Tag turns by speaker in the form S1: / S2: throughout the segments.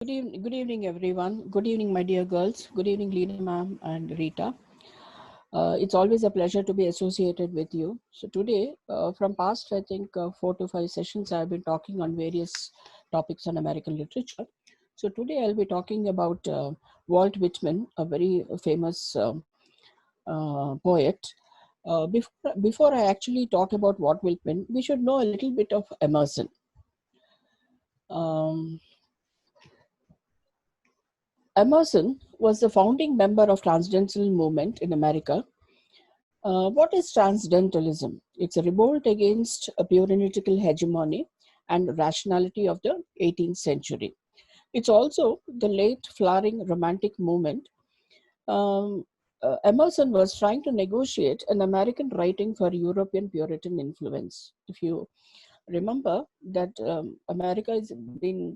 S1: Good evening, everyone. Good evening, my dear girls. Good evening, Leena ma'am and Rita. It's always a pleasure to be associated with you. So today, from past, I think 4 to 5 sessions, I've been talking on various topics on American literature. So today, I'll be talking about Walt Whitman, a very famous poet. Before I actually talk about Walt Whitman, we should know a little bit of Emerson. Um, Emerson was the founding member of Transcendental movement in America. What is Transcendentalism? It's a revolt against a puritanical hegemony and rationality of the 18th century. It's also the late flowering romantic movement. Um, Emerson was trying to negotiate an American writing for European Puritan influence. If you remember that America has been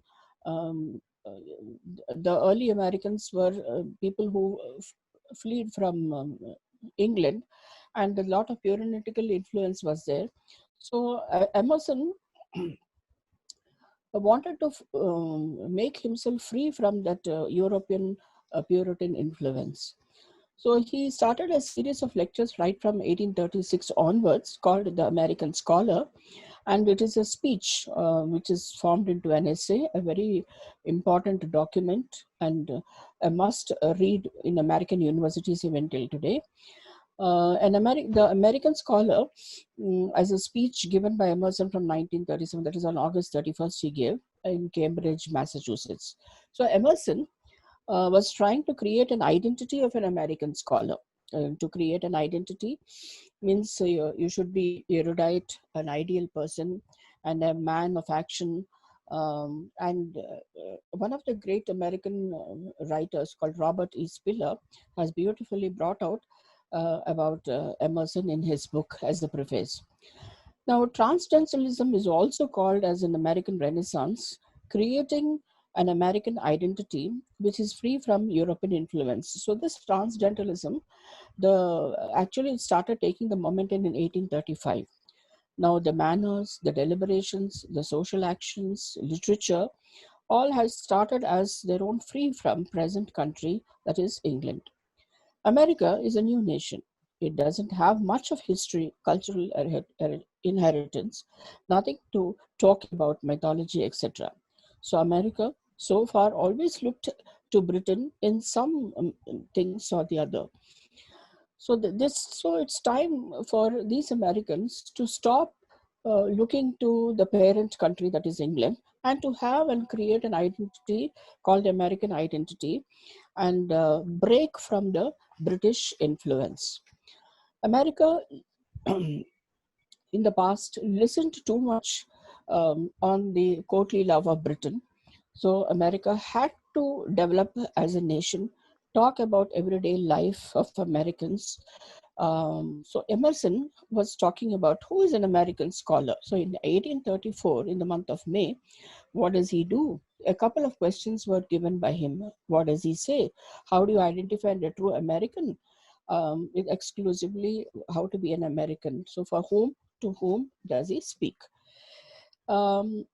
S1: uh, the early Americans were people who fled from England, and a lot of puritanical influence was there. So Emerson wanted to make himself free from that European Puritan influence. So he started a series of lectures right from 1836 onwards called The American Scholar, and it is a speech which is formed into an essay, a very important document and a must read in American universities even till today. The American Scholar, as a speech given by Emerson from 1937, that is on August 31st, he gave in Cambridge, Massachusetts. So Emerson was trying to create an identity of an American scholar. To create an identity means you should be erudite, an ideal person, and a man of action. One of the great American writers called Robert E. Spiller has beautifully brought out about Emerson in his book as the preface. Now, transcendentalism is also called as an American Renaissance, creating an American identity which is free from European influence. So this transcendentalism, the actually it started taking the momentum in 1835. Now the manners, the deliberations, the social actions, literature, all has started as their own free from present country, that is England. America is a new nation. It doesn't have much of history, cultural inheritance, nothing to talk about mythology, etc. So America so far always looked to Britain in some things or the other. So it's time for these Americans to stop looking to the parent country, that is England, and to have and create an identity called American identity, and break from the British influence. America in the past listened too much on the courtly love of Britain. So America had to develop as a nation, talk about everyday life of Americans. So Emerson was talking about who is an American scholar. So in 1834, in the month of May, what does he do? A couple of questions were given by him. What does he say? How do you identify the true American? Exclusively how to be an American. So for whom, to whom does he speak? Um,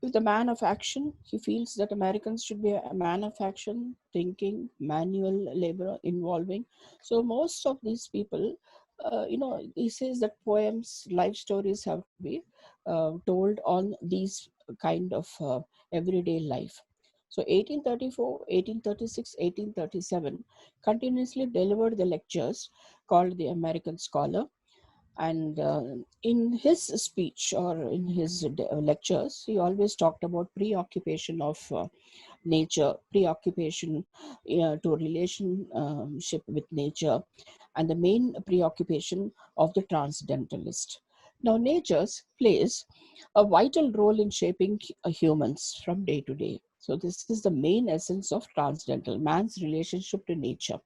S1: with a man of action, he feels that Americans should be a man of action, thinking, manual labor involving. So most of these people, he says that poems, life stories have to be told on these kind of everyday life. So 1834, 1836, 1837 continuously delivered the lectures called the American Scholar, and in his speech or in his lectures, he always talked about preoccupation of nature, preoccupation to relationship with nature, and the main preoccupation of the transcendentalist. Now, nature plays a vital role in shaping humans from day to day. So, this is the main essence of transcendental, man's relationship to nature.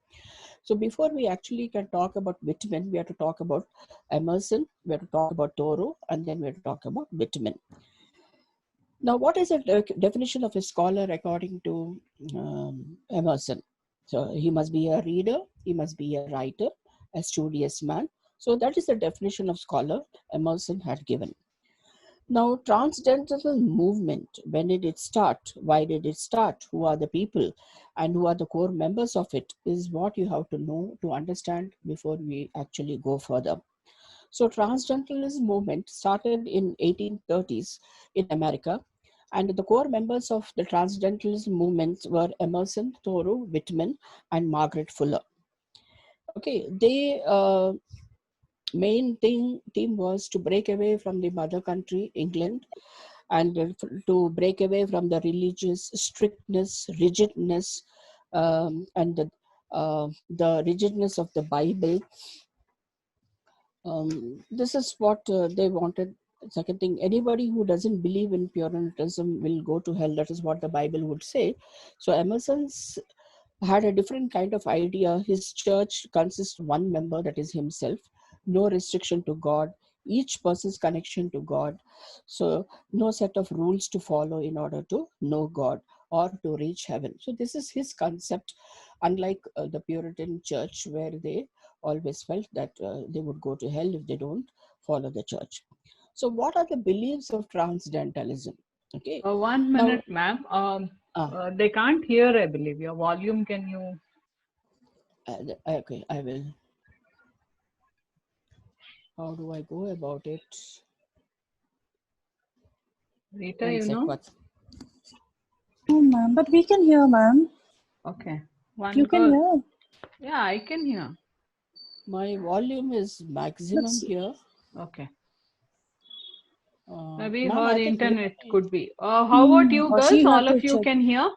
S1: So before we actually can talk about Whitman, we have to talk about Emerson, we have to talk about Thoreau, and then we have to talk about Whitman. Now, what is the definition of a scholar according to Emerson? So he must be a reader, he must be a writer, a studious man. So that is the definition of scholar Emerson had given. Now, transcendental movement, when did it start? Why did it start? Who are the people? And who are the core members of it is what you have to know to understand before we actually go further. So transcendentalism movement started in 1830s in America, and the core members of the transcendentalism movement were Emerson, Thoreau, Whitman, and Margaret Fuller. Okay, they main theme was to break away from the mother country, England, and to break away from the religious strictness, rigidness, and the rigidness of the Bible. This is what they wanted. Second thing, anybody who doesn't believe in Puritanism will go to hell. That is what the Bible would say. So Emerson's had a different kind of idea. His church consists of one member, that is himself, no restriction to God, each person's connection to God. So no set of rules to follow in order to know God or to reach heaven. So this is his concept, unlike the Puritan church, where they always felt that they would go to hell if they don't follow the church. So what are the beliefs of transcendentalism? Okay.
S2: 1
S1: Now,
S2: minute, ma'am. They can't hear, I believe. Your volume, can you?
S1: Okay, I will. How do I go about it?
S2: Rita, you know?
S1: What?
S3: Oh, ma'am, but we can hear, ma'am.
S2: Okay.
S3: You can hear.
S2: Yeah, I can hear.
S1: My volume is maximum here.
S2: Okay.
S1: Maybe
S2: her internet could be. How about you girls? All of you can hear?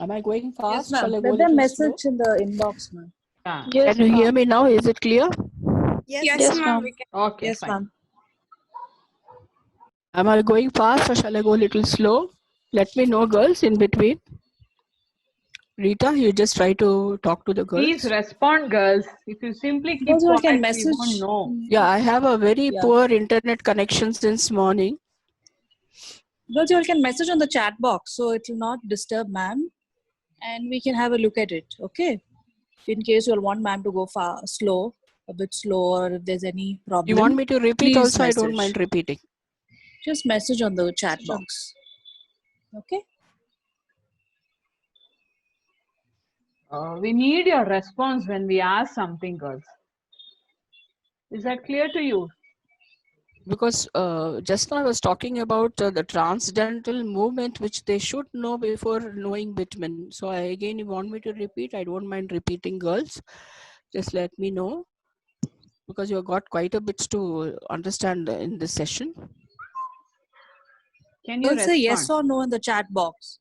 S1: Am I going fast?
S3: Yes,
S1: Shall I go
S3: let them message in the inbox, ma'am.
S2: Yeah.
S1: Yes, can you hear me now? Is it clear?
S4: Yes, ma'am.
S2: Okay,
S3: yes, ma'am.
S1: Am I going fast or shall I go a little slow? Let me know, girls, in between. Rita, you just try to talk to the girls.
S2: Please respond, girls. If you simply keep
S3: Those who can
S2: quiet,
S3: message.
S2: we won't know.
S1: Yeah, I have a very poor internet connection since morning.
S3: Those you can message on the chat box, so it will not disturb ma'am, and we can have a look at it. Okay. In case you'll want ma'am to go slow, a bit slow, or if there's any problem.
S1: You want me to repeat
S3: please
S1: also?
S3: message.
S1: I don't mind repeating.
S3: Just message on the chat box. Okay.
S2: We need your response when we ask something, girls. Is that clear to you?
S1: Because just now I was talking about the transcendental movement, which they should know before knowing Whitman. So again, you want me to repeat? I don't mind repeating, girls. Just let me know, because you have got quite a bit to understand in this session.
S2: Can you
S3: say yes or no in the chat box?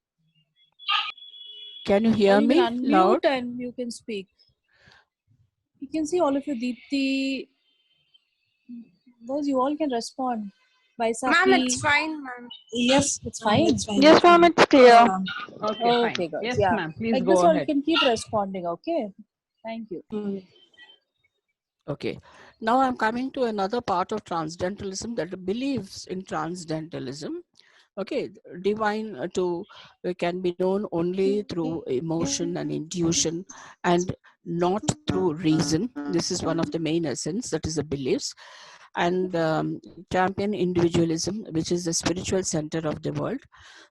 S1: Can you hear me
S3: can unmute
S1: loud?
S3: And you can speak. You can see all of you, Deepthi. Those you all can respond.
S4: Ma'am, it's fine, ma'am.
S3: Yes, it's fine.
S4: Yes, ma'am, it's clear.
S2: Okay, fine.
S3: Guys.
S2: Yes,
S3: yeah.
S2: ma'am. Please
S3: like
S2: go
S3: this,
S2: ahead.
S3: All can keep responding. Okay. Thank you.
S1: Okay. Now I'm coming to another part of transcendentalism that believes in transcendentalism. Okay, divine can be known only through emotion and intuition and not through reason. This is one of the main essence, that is the beliefs. And champion individualism, which is the spiritual center of the world.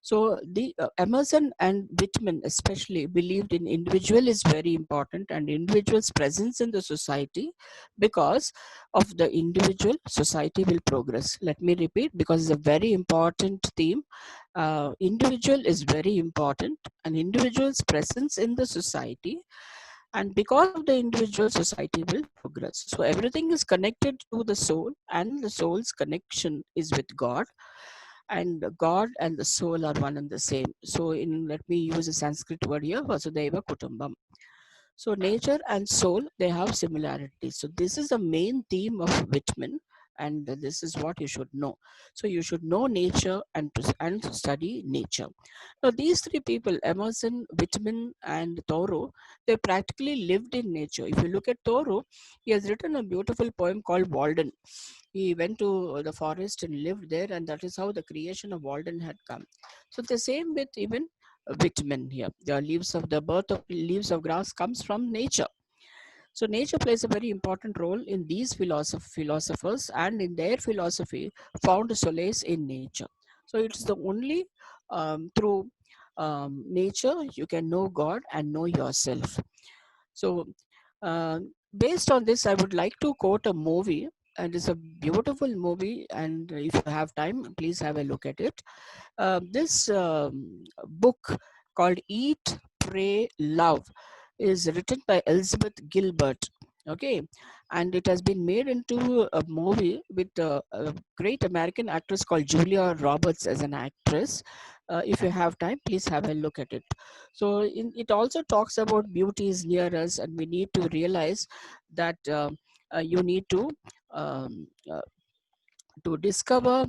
S1: So the Emerson and Whitman especially believed in individual is very important, and individual's presence in the society. Because of the individual, society will progress. Let me repeat, because it's a very important theme. Individual is very important, and individual's presence in the society, and because of the individual, society will progress. So everything is connected to the soul, and the soul's connection is with God, and God and the soul are one and the same. So let me use a Sanskrit word here, Vasudhaiva Kutumbam. So nature and soul, they have similarities. So this is the main theme of Whitman, and this is what you should know. So you should know nature and study nature. Now these three people, Emerson, Whitman, and Thoreau, they practically lived in nature. If you look at Thoreau, he has written a beautiful poem called Walden. He went to the forest and lived there, and that is how the creation of Walden had come. So the same with even Whitman here. The birth of leaves of grass comes from nature. So nature plays a very important role in these philosophers, and in their philosophy found solace in nature. So it's the only through nature you can know God and know yourself. So uh, based on this, I would like to quote a movie, and it's a beautiful movie, and if you have time, please have a look at it. This book called Eat, Pray, Love is written by Elizabeth Gilbert. Okay, and it has been made into a movie with a great American actress called Julia Roberts as an actress. If you have time, please have a look at it. So it also talks about beauty is near us, and we need to realize that you need um, uh, to discover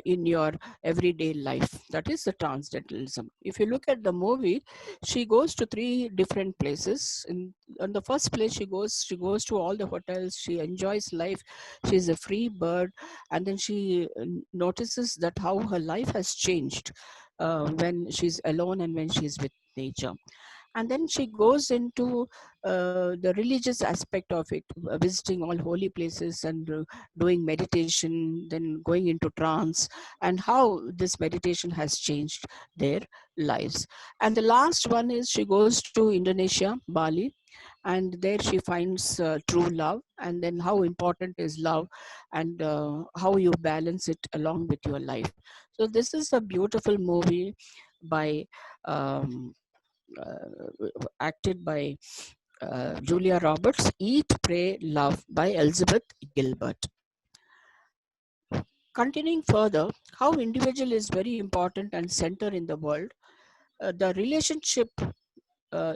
S1: in your everyday life. That is the transcendentalism. If you look at the movie, she goes to three different places. In the first place, she goes to all the hotels. She enjoys life. She's a free bird, and then she notices that how her life has changed when she's alone and when she's with nature. And then she goes into the religious aspect of it, visiting all holy places and doing meditation, then going into trance, and how this meditation has changed their lives. And the last one is she goes to Indonesia, Bali, and there she finds true love, and then how important is love, and how you balance it along with your life. So this is a beautiful movie by um, acted by Julia Roberts. Eat, Pray, Love by Elizabeth Gilbert. Continuing further, how individual is very important and center in the world. The relationship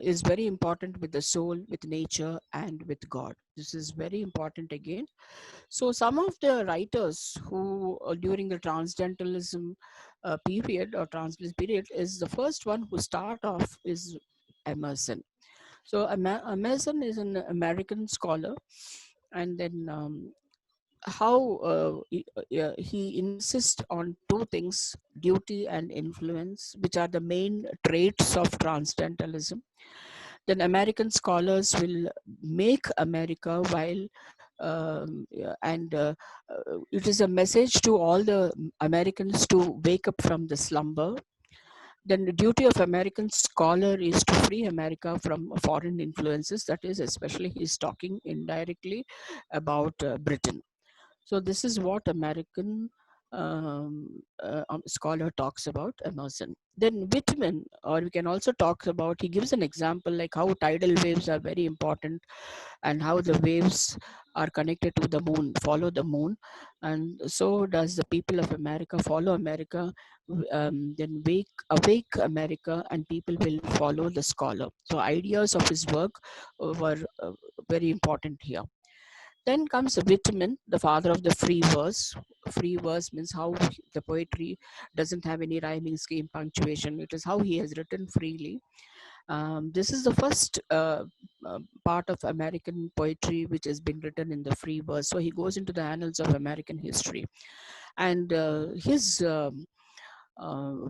S1: is very important with the soul, with nature, and with God. This is very important again. So some of the writers who during the transcendentalism period or transcendentalism period is the first one who start off is Emerson. So Emerson is an American scholar, and then how he insists on two things: duty and influence, which are the main traits of transcendentalism. Then American scholars will make America while and it is a message to all the Americans to wake up from the slumber. Then the duty of American scholar is to free America from foreign influences. That is, especially he's talking indirectly about Britain. So this is what American scholar talks about Emerson. Then Whitman, or we can also talk about, he gives an example like how tidal waves are very important and how the waves are connected to the moon, follow the moon. And so does the people of America follow America, then awake America, and people will follow the scholar. So ideas of his work were very important here. Then comes Whitman, the father of the free verse. Free verse means how the poetry doesn't have any rhyming scheme, punctuation. It is how he has written freely. This is the first part of American poetry which has been written in the free verse. So he goes into the annals of American history. And his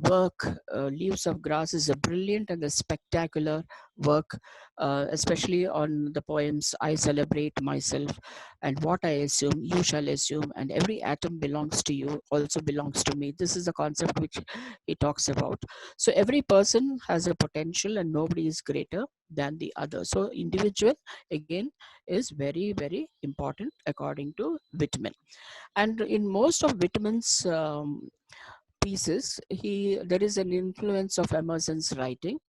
S1: work, Leaves of Grass, is a brilliant and a spectacular work, especially on the poems I Celebrate Myself and What I Assume, You Shall Assume, and Every Atom Belongs to You also belongs to me. This is a concept which he talks about. So every person has a potential and nobody is greater than the other. So individual, again, is very, very important according to Whitman. And in most of Whitman's pieces, there is an influence of Emerson's writing,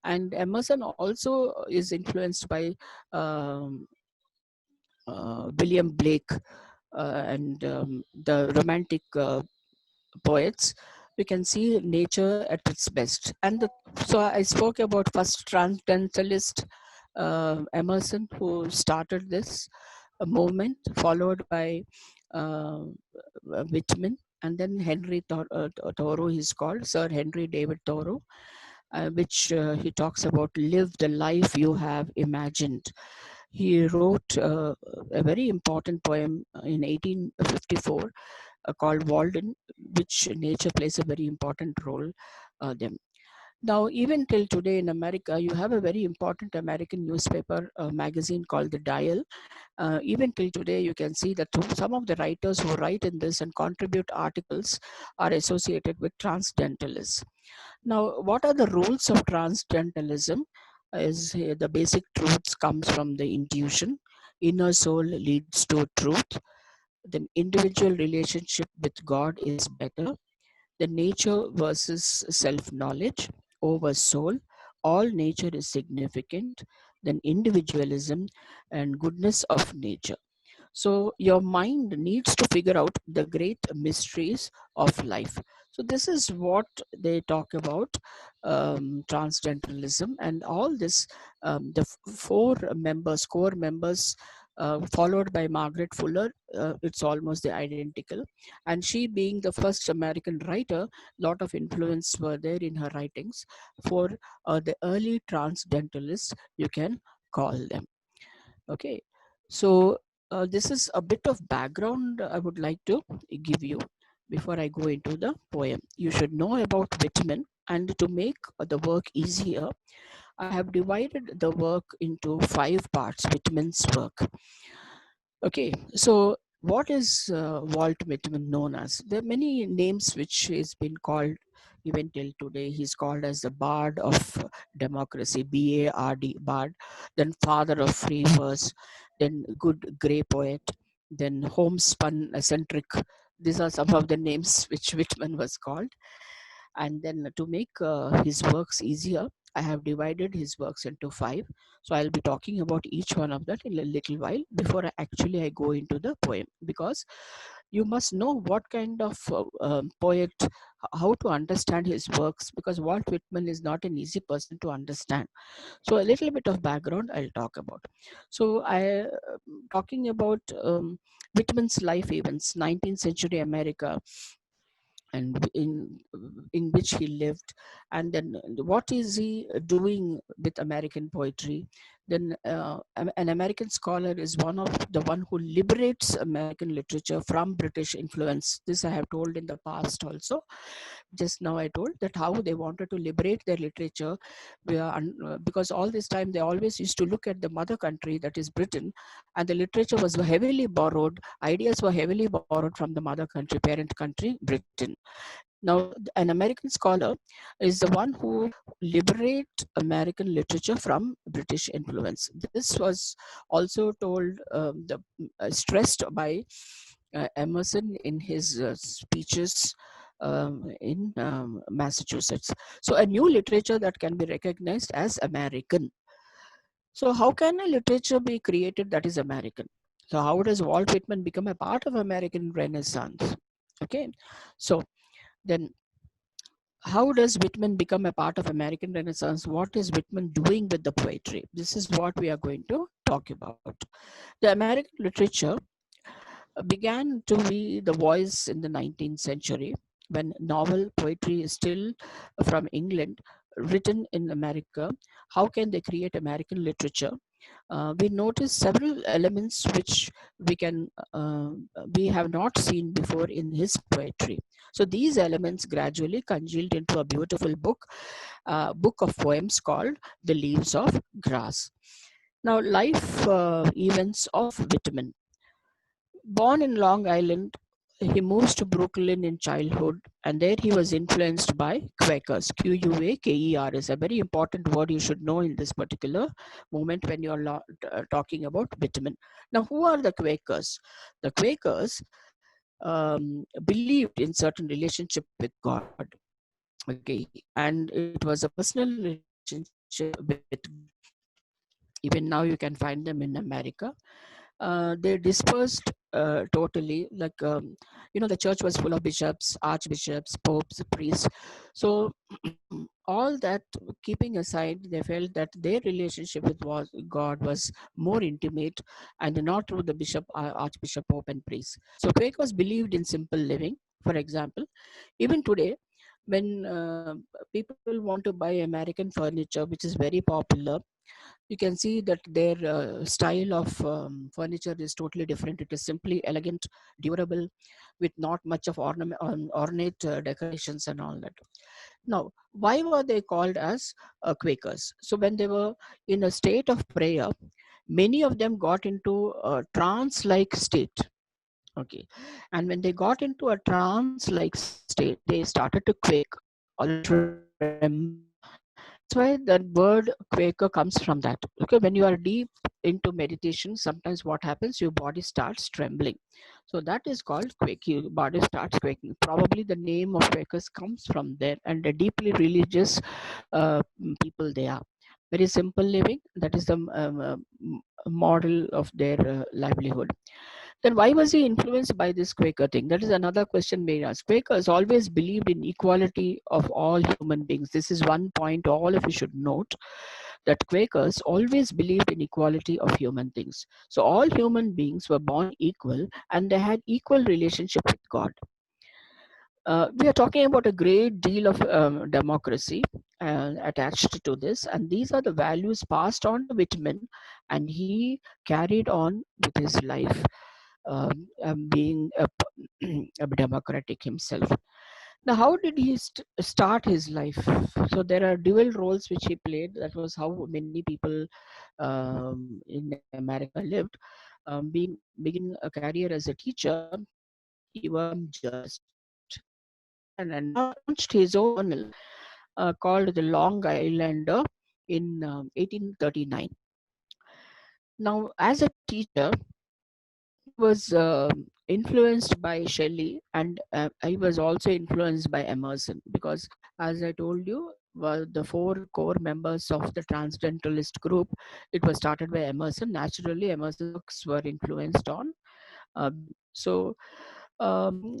S1: and Emerson also is influenced by William Blake and the romantic poets. We can see nature at its best. And so I spoke about first transcendentalist Emerson, who started this movement, followed by Whitman, and then Henry Thoreau, he's called Sir Henry David Thoreau, which he talks about live the life you have imagined. He wrote a very important poem in 1854 called Walden, which nature plays a very important role. Them. Now, even till today in America, you have a very important American newspaper magazine called The Dial. Even till today, you can see that some of the writers who write in this and contribute articles are associated with transcendentalists. Now, what are the rules of transcendentalism? Is the basic truths comes from the intuition. Inner soul leads to truth. The individual relationship with God is better. The nature versus self-knowledge over soul. All nature is significant. Then individualism and goodness of nature. So your mind needs to figure out the great mysteries of life. So this is what they talk about, transcendentalism, and all this. The four members, core members, followed by Margaret Fuller. It's almost the identical, and she being the first American writer, lot of influence were there in her writings. For the early transcendentalists, you can call them. Okay, so this is a bit of background I would like to give you before I go into the poem. You should know about Whitman, and to make the work easier, I have divided the work into 5 parts, Whitman's work. Okay, so what is Walt Whitman known as? There are many names which he's been called even till today. He's called as the Bard of Democracy, B-A-R-D, Bard, then Father of Free Verse, then Good Grey Poet, then Homespun Eccentric. These are some of the names which Whitman was called. And then to make his works easier, I have divided his works into 5. So I'll be talking about each one of that in a little while before I go into the poem, because you must know what kind of poet, how to understand his works, because Walt Whitman is not an easy person to understand. So a little bit of background I'll talk about. So talking about Whitman's life events, 19th century America, and in which he lived, and then what is he doing with American poetry. Then an American scholar is one who liberates American literature from British influence. This I have told in the past also. Just now I told that how they wanted to liberate their literature, because all this time they always used to look at the mother country, that is Britain, and the literature was heavily borrowed, ideas were heavily borrowed from the mother country, parent country, Britain. Now, an American scholar is the one who liberate American literature from British influence. This was also told, stressed by Emerson in his speeches in Massachusetts. So a new literature that can be recognized as American. So how can a literature be created that is American? So how does Walt Whitman become a part of American Renaissance? Okay, so then how does Whitman become a part of American Renaissance? What is Whitman doing with the poetry? This is what we are going to talk about. The American literature began to be the voice in the 19th century, when novel poetry is still from England, written in America. How can they create American literature? We notice several elements which we have not seen before in his poetry. So these elements gradually congealed into a beautiful book of poems called The Leaves of Grass. Now, life events of Whitman. Born in Long Island, he moves to Brooklyn in childhood, and there he was influenced by Quakers. Quakers, a very important word you should know in this particular moment when you're talking about Whitman. Now, who are the Quakers? The Quakers believed in certain relationship with God. Okay, and it was a personal relationship with. Even now, you can find them in America. They dispersed totally, like the church was full of bishops, archbishops, popes, priests. So all that keeping aside, they felt that their relationship with God was more intimate, and not through the bishop, archbishop, pope, and priest. So Quakers believed in simple living. For example, even today, when people want to buy American furniture, which is very popular, you can see that their style of furniture is totally different. It is simply elegant, durable, with not much of ornate decorations and all that. Now, why were they called as Quakers? So when they were in a state of prayer, many of them got into a trance-like state. Okay, and when they got into a trance-like state, they started to quake or tremble. That's why the word quaker comes from that. Okay, when you are deep into meditation, sometimes what happens, your body starts trembling. So that is called quake. Your body starts quaking. Probably the name of Quakers comes from there, and the deeply religious people they are. Very simple living. That is the model of their livelihood. Then why was he influenced by this Quaker thing? That is another question being asked. Quakers always believed in equality of all human beings. This is one point all of you should note, that Quakers always believed in equality of human beings. So all human beings were born equal and they had equal relationship with God. We are talking about a great deal of democracy attached to this, and these are the values passed on to Whitman, and he carried on with his life, being a democratic himself. Now, how did he start his life? So there are dual roles which he played. That was how many people in America lived. Begin a career as a teacher, he was journalist, and launched his own journal called the Long Islander in 1839. Now, as a teacher, he was influenced by Shelley, and he was also influenced by Emerson, because, as I told you, the four core members of the Transcendentalist group, it was started by Emerson. Naturally, Emerson's books were influenced on. So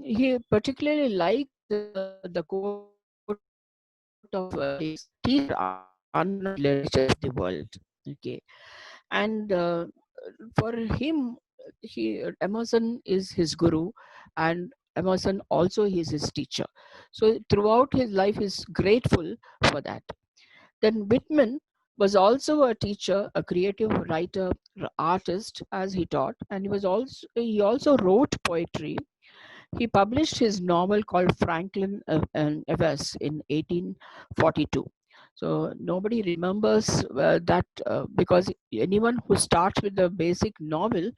S1: he particularly liked the quote of these are unknown literature of the world. Okay, and for him, Emerson is his guru, and Emerson also is his teacher. So throughout his life, he's grateful for that. Then Whitman was also a teacher, a creative writer, artist, as he taught, and he also wrote poetry. He published his novel called Franklin and Evers in 1842. So nobody remembers that because anyone who starts with the basic novel,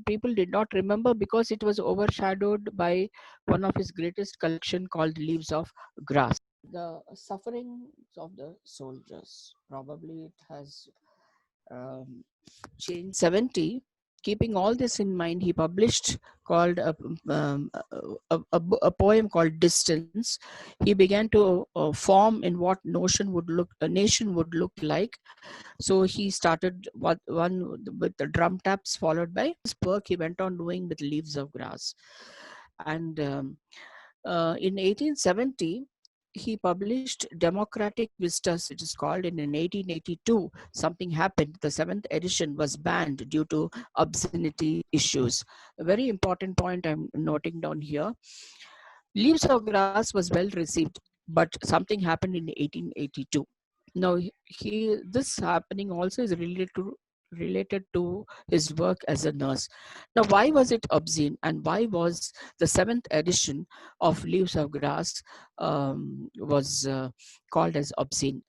S1: people did not remember because it was overshadowed by one of his greatest collection called Leaves of Grass. The sufferings of the soldiers. Probably it has changed 70. Keeping all this in mind, he published called a poem called Distance. He began to form in what a nation would look like. So he started one with the drum taps, followed by his work he went on doing with Leaves of Grass. And in 1870, he published Democratic Vistas, it is called, and in 1882, something happened. The 7th edition was banned due to obscenity issues. A very important point I'm noting down here. Leaves of Grass was well received, but something happened in 1882. Now, this happening also is related to his work as a nurse. Now, why was it obscene, and why was the 7th edition of Leaves of Grass was called as obscene?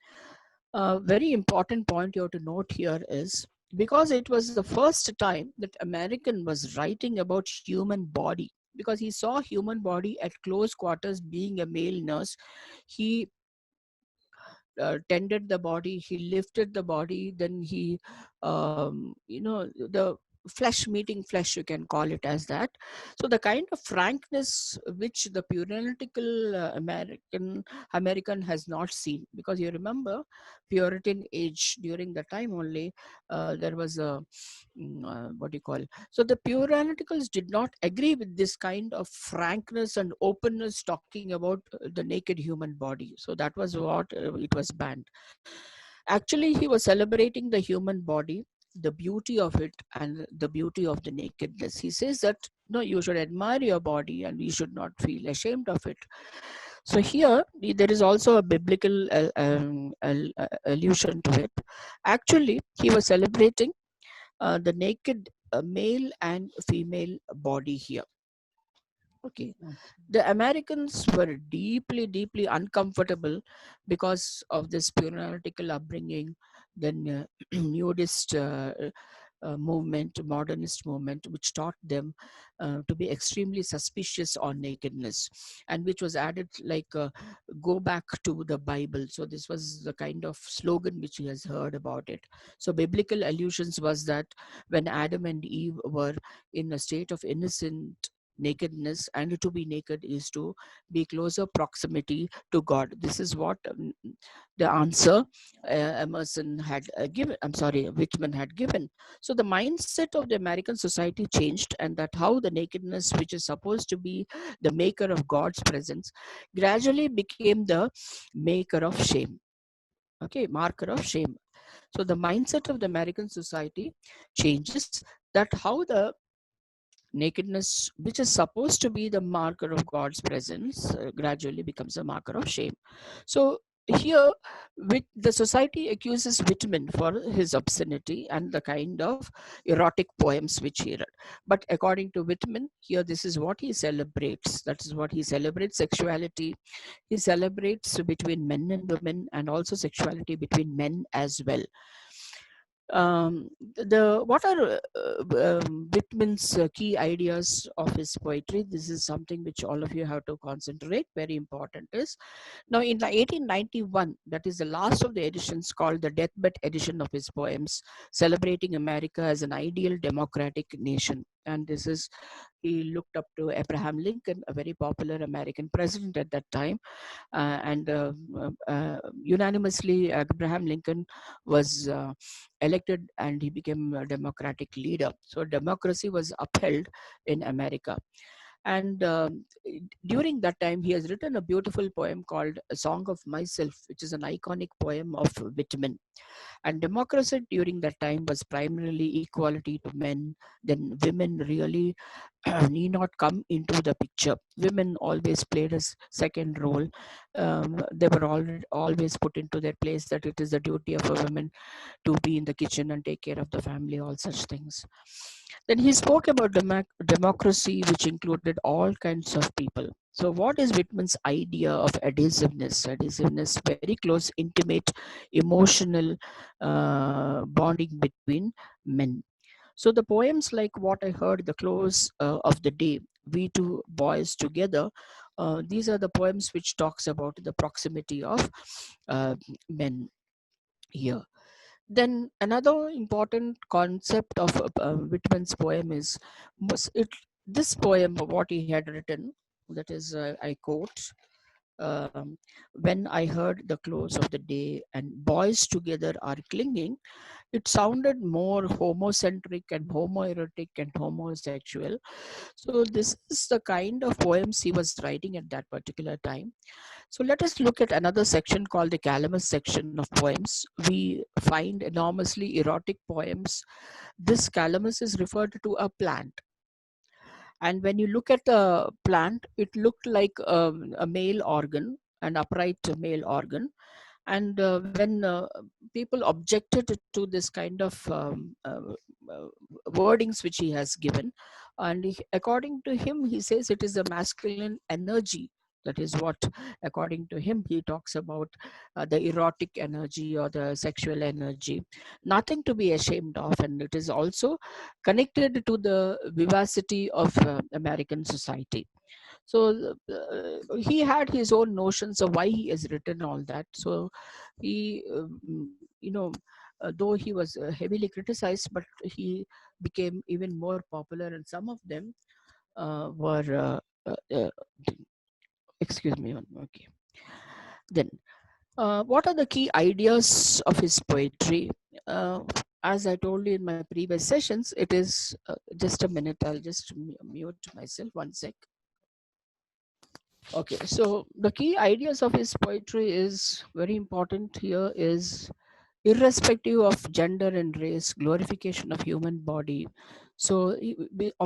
S1: A very important point you have to note here is, because it was the first time that American was writing about human body, because he saw human body at close quarters. Being a male nurse, he tended the body, he lifted the body, then he the flesh meeting flesh, you can call it as that. So the kind of frankness which the puritanical American has not seen, because you remember Puritan age, during the time only there was a what do you call, so the Puritanicals did not agree with this kind of frankness and openness, talking about the naked human body. So that was what it was banned. Actually, he was celebrating the human body, the beauty of it, and the beauty of the nakedness. He says that no, you should admire your body and you should not feel ashamed of it. So here there is also a biblical allusion to it. Actually, he was celebrating the naked male and female body here. Okay. The Americans were deeply, deeply uncomfortable because of this puritanical upbringing, then nudist movement, modernist movement, which taught them to be extremely suspicious on nakedness, and which was added like go back to the Bible. So this was the kind of slogan which he has heard about it. So biblical allusions was that when Adam and Eve were in a state of innocent nakedness, and to be naked is to be closer proximity to God. This is what the answer Emerson had given. I'm sorry, Whitman had given. So the mindset of the American society changed, and that how the nakedness, which is supposed to be the maker of God's presence, gradually became the maker of shame. Okay, marker of shame. So the mindset of the American society changes, that how the nakedness, which is supposed to be the marker of God's presence, gradually becomes a marker of shame. So here, the society accuses Whitman for his obscenity and the kind of erotic poems which he read. But according to Whitman, here this is what he celebrates. That is what he celebrates: sexuality. He celebrates between men and women, and also sexuality between men as well. What are Whitman's key ideas of his poetry? This is something which all of you have to concentrate. Very important is, now in the 1891, that is the last of the editions, called the deathbed edition of his poems, celebrating America as an ideal democratic nation. And this is, he looked up to Abraham Lincoln, a very popular American president at that time, and unanimously Abraham Lincoln was elected, and he became a democratic leader. So democracy was upheld in America. And during that time, he has written a beautiful poem called A Song of Myself, which is an iconic poem of Whitman. And democracy during that time was primarily equality to men. Then women really need not come into the picture. Women always played a second role. They were always put into their place, that it is the duty of a woman to be in the kitchen and take care of the family, all such things. Then he spoke about democracy, which included all kinds of people. So what is Whitman's idea of adhesiveness? Adhesiveness, very close, intimate, emotional bonding between men. So the poems like What I Heard, The Close of the Day, We Two Boys Together, these are the poems which talks about the proximity of men here. Then another important concept of Whitman's poem is, this poem, what he had written, that is, I quote, um, when I heard the close of the day and boys together are clinging, it sounded more homocentric and homoerotic and homosexual. So this is the kind of poems he was writing at that particular time. So let us look at another section called the Calamus section of poems. We find enormously erotic poems. This calamus is referred to a plant. And when you look at the plant, it looked like a male organ, an upright male organ. And when people objected to this kind of wordings which he has given, and according to him, he says it is a masculine energy. That is what, according to him, he talks about the erotic energy or the sexual energy. Nothing to be ashamed of, and it is also connected to the vivacity of American society. So he had his own notions of why he has written all that. So he, though he was heavily criticized, but he became even more popular, and some of them were, excuse me, okay. Then, what are the key ideas of his poetry? As I told you in my previous sessions, it is just a minute. I'll just mute myself 1 sec. Okay, so the key ideas of his poetry is very important here is irrespective of gender and race, glorification of human body. So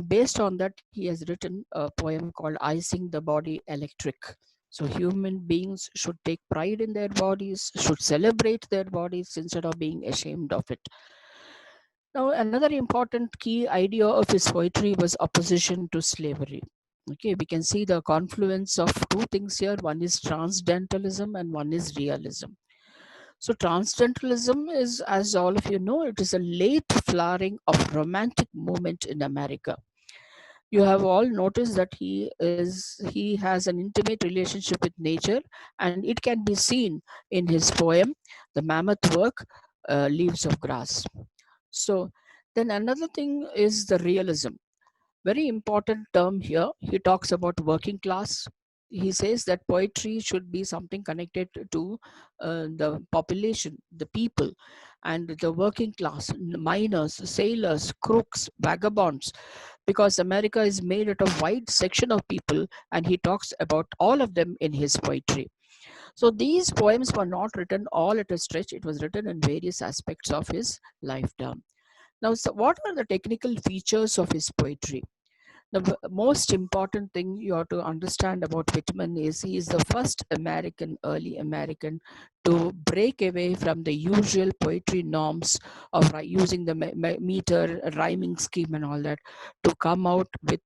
S1: based on that, he has written a poem called I Sing the Body Electric. So human beings should take pride in their bodies, should celebrate their bodies instead of being ashamed of it. Now, another important key idea of his poetry was opposition to slavery. Okay, we can see the confluence of two things here. One is transcendentalism and one is realism. So transcendentalism is, as all of you know, it is a late flowering of romantic movement in America. You have all noticed that he has an intimate relationship with nature, and it can be seen in his poem, the mammoth work, Leaves of Grass. So then another thing is the realism. Very important term here. He talks about working class. He says that poetry should be something connected to the population, the people, and the working class, miners, sailors, crooks, vagabonds, because America is made out of wide section of people, and he talks about all of them in his poetry. So these poems were not written all at a stretch. It was written in various aspects of his lifetime. Now, so what are the technical features of his poetry? The most important thing you have to understand about Whitman is he is the first American, early American, to break away from the usual poetry norms of using the meter, rhyming scheme and all that, to come out with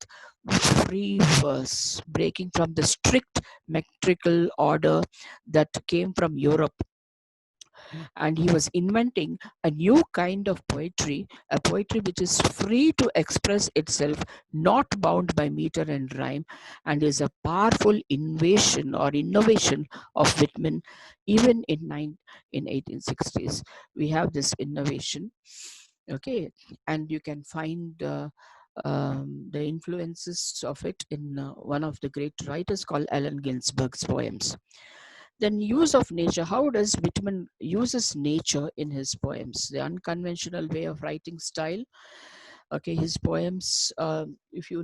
S1: free verse, breaking from the strict metrical order that came from Europe. And he was inventing a new kind of poetry, a poetry which is free to express itself, not bound by meter and rhyme, and is a powerful innovation of Whitman. Even in 1860s we have this innovation. Okay, and you can find the influences of it in one of the great writers called Allen Ginsberg's poems. Then use of nature. How does Whitman uses nature in his poems? The unconventional way of writing style. Okay, his poems, if you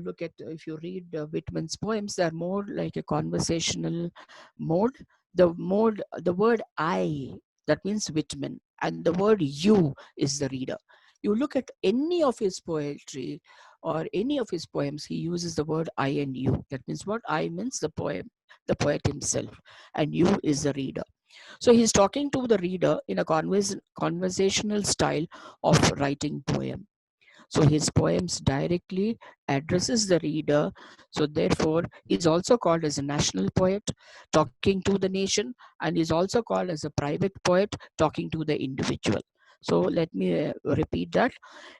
S1: read Whitman's poems, they're more like a conversational mode. The word I, that means Whitman, and the word you is the reader. You look at any of his poetry or any of his poems, he uses the word I and you. That means what? I means the poet himself, and you is the reader. So he's talking to the reader in a conversational style of writing poem. So his poems directly addresses the reader. So therefore, he's also called as a national poet, talking to the nation, and he's also called as a private poet, talking to the individual. So let me repeat that.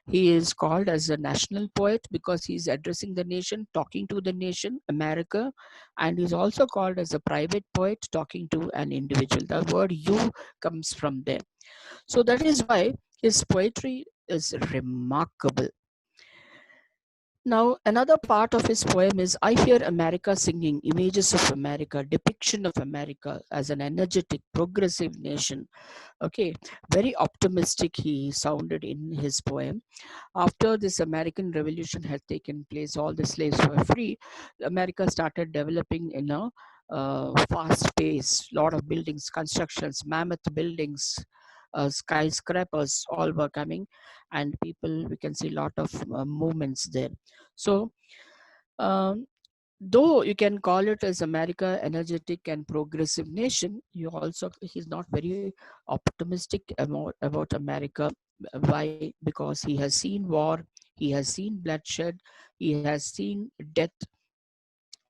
S1: He is called as a national poet because he's addressing the nation, talking to the nation, America, and he's also called as a private poet, talking to an individual. The word you comes from there. So that is why his poetry is remarkable. Now, another part of his poem is I Hear America Singing, images of America, depiction of America as an energetic, progressive nation. Okay, very optimistic he sounded in his poem. After this American Revolution had taken place, all the slaves were free, America started developing in a fast pace, lot of buildings, constructions, mammoth buildings, skyscrapers, all were coming, and people, we can see a lot of movements there. So um, though you can call it as America energetic and progressive nation, he's not very optimistic about America. Why? Because he has seen war, he has seen bloodshed, he has seen death.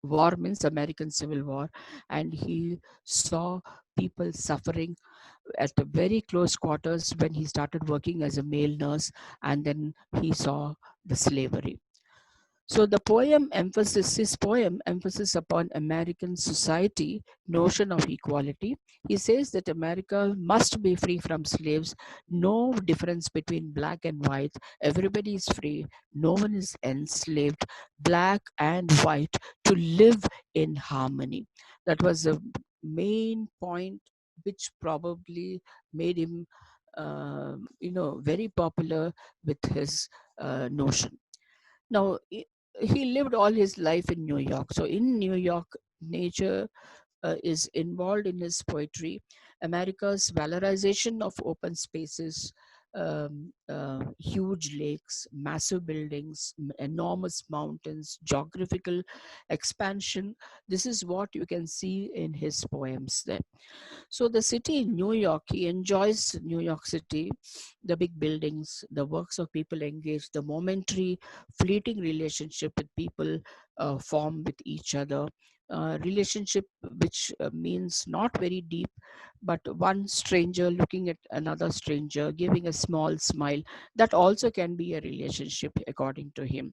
S1: War means American Civil War, and he saw people suffering at the very close quarters when he started working as a male nurse, and then he saw the slavery. So his poem emphasis upon American society, notion of equality. He says that America must be free from slaves, no difference between black and white. Everybody is free, no one is enslaved, black and white, to live in harmony. That was the main point which probably made him, very popular with his notion. Now, he lived all his life in New York. So in New York, nature is involved in his poetry. America's valorization of open spaces, huge lakes, massive buildings, enormous mountains, geographical expansion. This is what you can see in his poems there. So the city in New York, he enjoys New York City, the big buildings, the works of people engaged, the momentary, fleeting relationship with people form with each other. Relationship which means not very deep, but one stranger looking at another stranger, giving a small smile, that also can be a relationship according to him.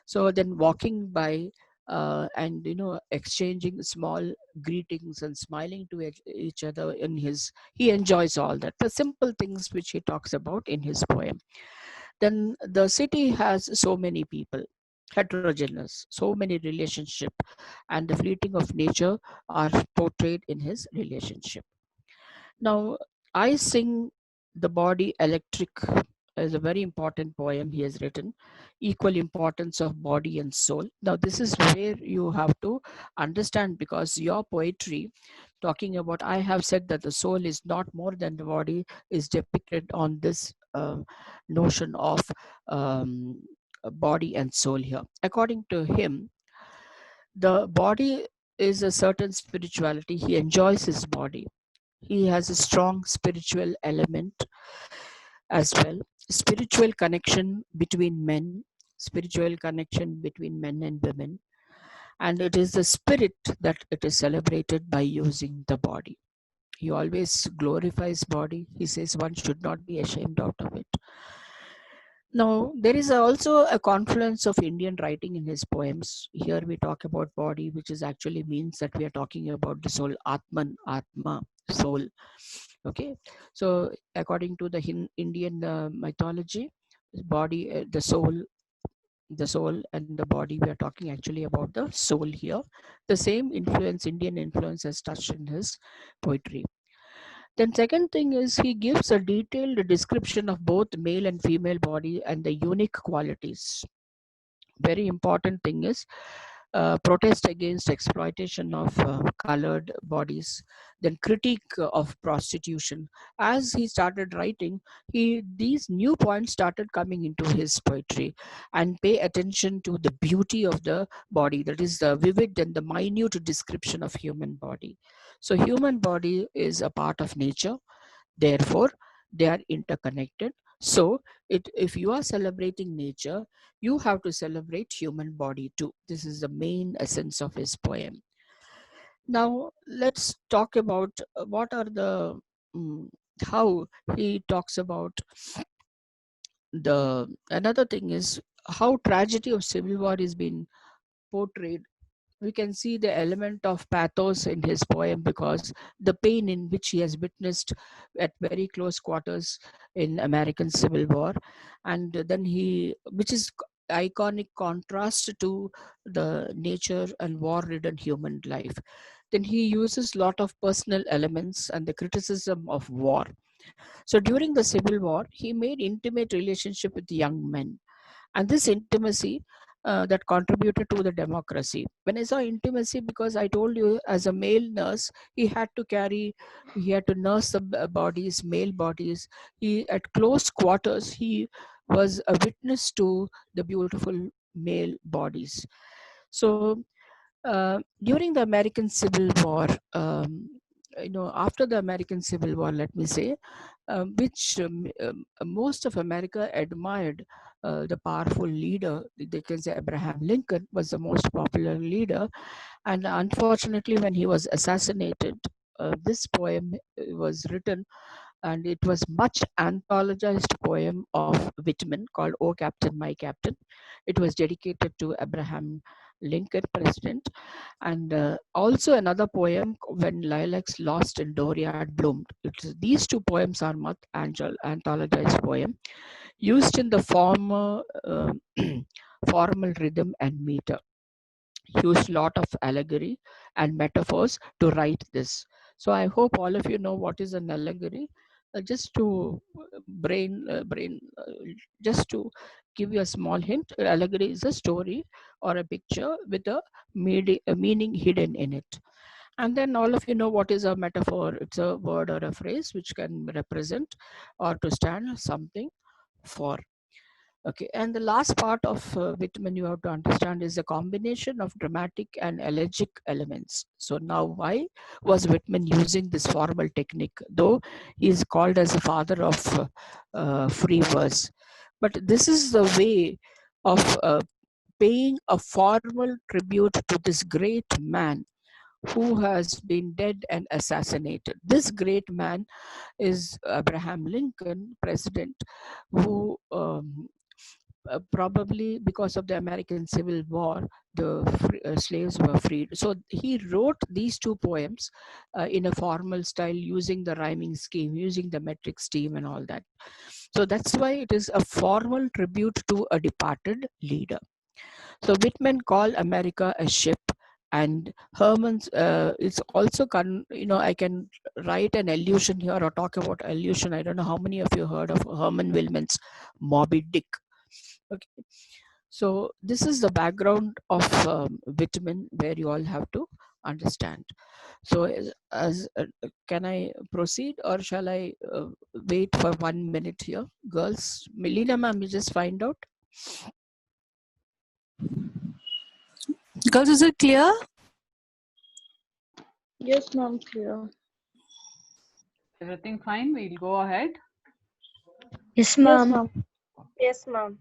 S1: So then walking by and exchanging small greetings and smiling to each other, in his, he enjoys all that, the simple things which he talks about in his poem. Then the city has so many people, heterogeneous, so many relationship, and the fleeting of nature are portrayed in his relationship. Now, I Sing the Body Electric is a very important poem he has written, Equal Importance of Body and Soul. Now, this is where you have to understand, because your poetry, talking about, I have said that the soul is not more than the body, is depicted on this notion of body and soul here. According to him, the body is a certain spirituality. He enjoys his body. He has a strong spiritual element as well. Spiritual connection between men, spiritual connection between men and women. And it is the spirit that it is celebrated by using the body. He always glorifies body. He says one should not be ashamed out of it. Now, there is also a confluence of Indian writing in his poems. Here we talk about body, which is actually means that we are talking about the soul, Atman, Atma, soul. Okay, so according to the Indian mythology, body, the soul and the body, we are talking actually about the soul here. The same influence, Indian influence, has touched in his poetry. Then second thing is, he gives a detailed description of both male and female body and the unique qualities. Very important thing is protest against exploitation of colored bodies, then critique of prostitution. As he started writing, these new points started coming into his poetry, and pay attention to the beauty of the body, that is the vivid and the minute description of human body. So human body is a part of nature, therefore they are interconnected. So if you are celebrating nature, you have to celebrate human body too. This is the main essence of his poem. Now let's talk about what are the how he talks about the another thing is how tragedy of civil war is being portrayed. We can see the element of pathos in his poem, because the pain in which he has witnessed at very close quarters in American Civil War, and then which is iconic contrast to the nature and war-ridden human life. Then he uses lot of personal elements and the criticism of war. So during the Civil War, he made intimate relationship with young men, and this intimacy that contributed to the democracy. When I saw intimacy, because I told you, as a male nurse, he had to nurse the bodies, male bodies. He, at close quarters, he was a witness to the beautiful male bodies. So during the American Civil War, after the American Civil War, let me say, which most of America admired the powerful leader. They can say Abraham Lincoln was the most popular leader, and unfortunately, when he was assassinated, this poem was written, and it was much anthologized poem of Whitman called "Oh Captain, My Captain." It was dedicated to Abraham Lincoln, president, and also another poem, "When Lilacs Lost and Doriad Bloomed." These two poems are much anthologized poem, used in the former formal rhythm and meter. Used lot of allegory and metaphors to write this. So I hope all of you know what is an allegory. Just to just to give you a small hint, allegory is a story or a picture with a meaning hidden in it. And then all of you know what is a metaphor. It's a word or a phrase which can represent or to stand something for. Okay, and the last part of Whitman you have to understand is a combination of dramatic and elegiac elements. So now why was Whitman using this formal technique? Though he is called as the father of free verse. But this is the way of paying a formal tribute to this great man who has been dead and assassinated. This great man is Abraham Lincoln, president, who probably because of the American Civil War, the slaves were freed. So he wrote these two poems in a formal style using the rhyming scheme, using the metric scheme and all that. So that's why it is a formal tribute to a departed leader. So Whitman called America a ship, and Herman's it's also I can write an allusion here or talk about allusion. I don't know how many of you heard of Herman Willmann's Moby Dick. Okay, so this is the background of Whitman where you all have to understand. So can I proceed or shall I wait for 1 minute here? Girls, Melina ma'am, you just find out.
S3: Girls, is it clear?
S4: Yes, ma'am, clear.
S2: Everything fine? We'll go ahead.
S4: Yes, ma'am. Yes, ma'am.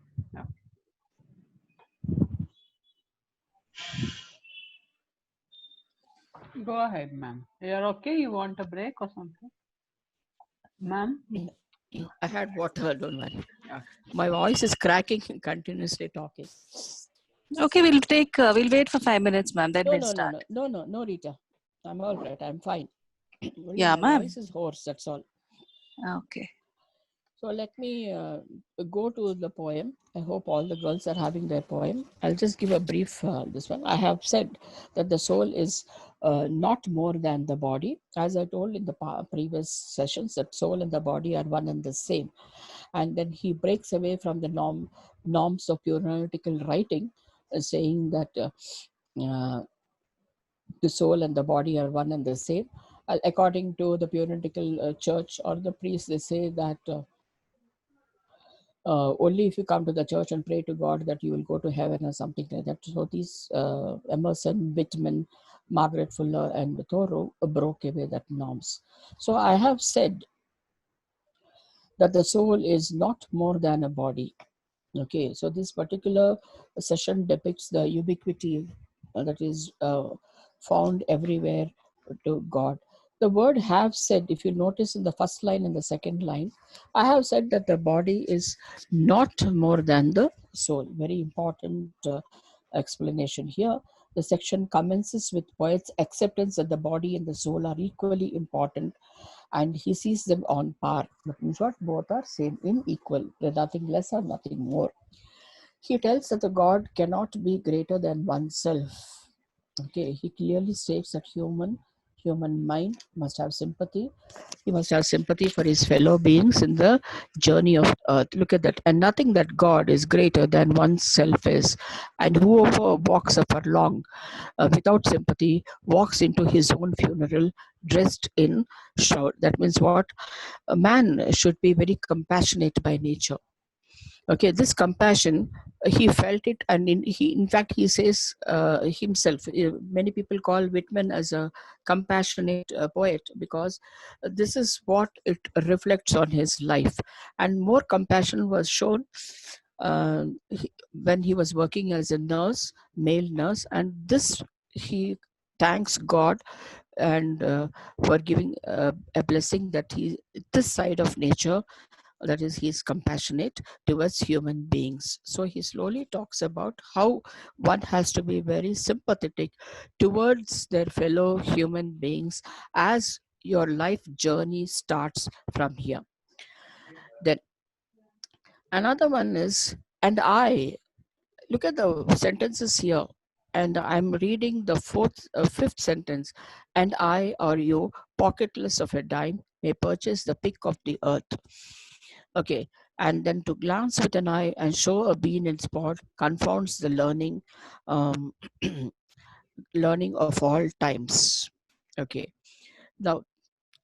S2: Go ahead, ma'am. You're okay? You want a break or something? Ma'am?
S1: I had water, don't worry. My voice is cracking continuously talking.
S3: Okay, we'll wait for 5 minutes, ma'am. Then we'll start.
S1: No, Rita. I'm all right. I'm fine.
S3: Yeah,
S1: my
S3: ma'am.
S1: voice is hoarse, that's all.
S3: Okay.
S1: So let me go to the poem. I hope all the girls are having their poem. I'll just give a brief this one. I have said that the soul is not more than the body. As I told in the previous sessions, that soul and the body are one and the same. And then he breaks away from the norms of pure analytical writing, saying that the soul and the body are one and the same. According to the pure analytical church or the priest, they say that only if you come to the church and pray to God that you will go to heaven or something like that. So these Emerson, Whitman, Margaret Fuller, and Thoreau broke away that norms. So I have said that the soul is not more than a body. Okay, so this particular session depicts the ubiquity that is found everywhere to God. The word have said, if you notice in the first line and the second line, I have said that the body is not more than the soul. Very important explanation here. The section commences with poet's acceptance that the body and the soul are equally important, and he sees them on par. That means what? Both are same in equal. There's nothing less or nothing more. He tells that the God cannot be greater than oneself. Okay, he clearly states that human mind must have sympathy. He must have sympathy for his fellow beings in the journey of earth. Look at that. And nothing that God is greater than oneself is. And whoever walks up along without sympathy walks into his own funeral dressed in shroud. That means what? A man should be very compassionate by nature. Okay, this compassion, he felt it, and in fact he says himself, many people call Whitman as a compassionate poet because this is what it reflects on his life. And more compassion was shown when he was working as a nurse, male nurse, and this he thanks God and for giving a blessing that this side of nature, that is, he is compassionate towards human beings. So he slowly talks about how one has to be very sympathetic towards their fellow human beings as your life journey starts from here. Then another one is, and I, look at the sentences here, and I'm reading the fifth sentence. And I or you, pocketless of a dime, may purchase the pick of the earth. Okay, and then to glance with an eye and show a bean in spot confounds the learning, learning of all times. Okay. Now,